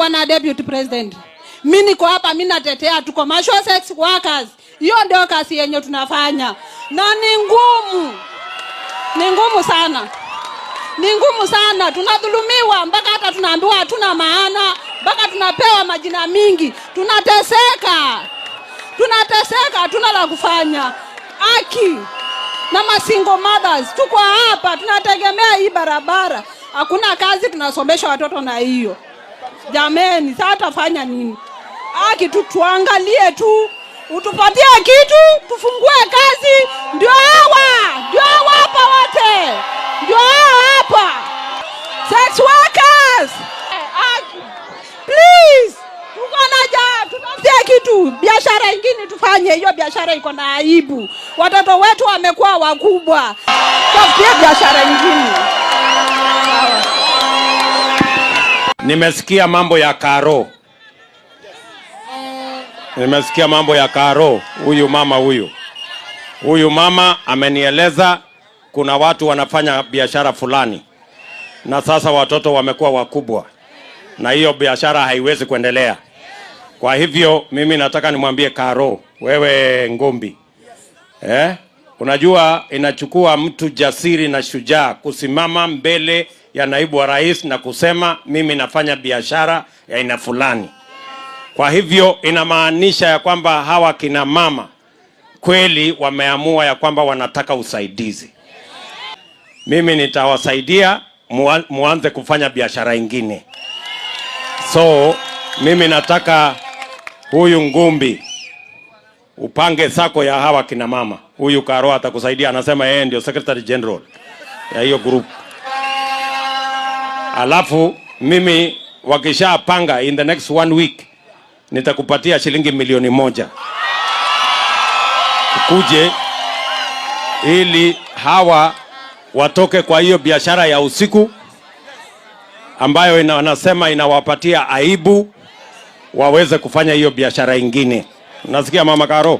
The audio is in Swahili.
Bwana Deputy President, mimi niko hapa, mimi natetea tu commercial sex workers. Hiyo ndio kazi yenye tunafanya. Na ni ngumu. Ni ngumu sana. Ni ngumu sana. Tunadhulumiwa mpaka hata tunaambiwa hatuna maana, mpaka tunapewa majina mingi. Tunateseka. Tunateseka, hatuna la kufanya. Haki na masingle mothers tuko hapa, tunategemea hii barabara. Hakuna kazi, tunasomesha watoto na hiyo. Jameni, sasa tafanya nini? Haki tu, tuangalie tu, utupatie kitu, tufungue kazi. Ndio hawa hapa wote. Ndio hapa. Sex workers. Haki. Please, tutafutie kitu, biashara nyingine tufanye. Hiyo biashara iko na aibu. Watoto wetu wamekuwa wakubwa. Tutafutie biashara nyingine. Nimesikia mambo ya Karo. Nimesikia mambo ya Karo. Huyu mama amenieleza kuna watu wanafanya biashara fulani. Na sasa watoto wamekuwa wakubwa. Na hiyo biashara haiwezi kuendelea. Kwa hivyo mimi nataka nimwambie Karo, wewe Ngumbi. Unajua inachukua mtu jasiri na shujaa kusimama mbele ya naibu wa rais na kusema mimi nafanya biashara ya aina fulani. Kwa hivyo inamaanisha ya kwamba hawa kina mama kweli wameamua ya kwamba wanataka usaidizi. Mimi nitawasaidia muanze kufanya biashara ingine. So mimi nataka huyu Ngumbi upange sako ya hawa kina mama. Huyu Karo atakusaidia, anasema yeye ndio Secretary General ya hiyo group. Alafu mimi wakishapanga in the next 1 week nitakupatia shilingi 1,000,000. Ukuje ili hawa watoke kwa hiyo biashara ya usiku ambayo wanasema inawapatia aibu, waweze kufanya hiyo biashara ingine. Unasikia Mama Karo?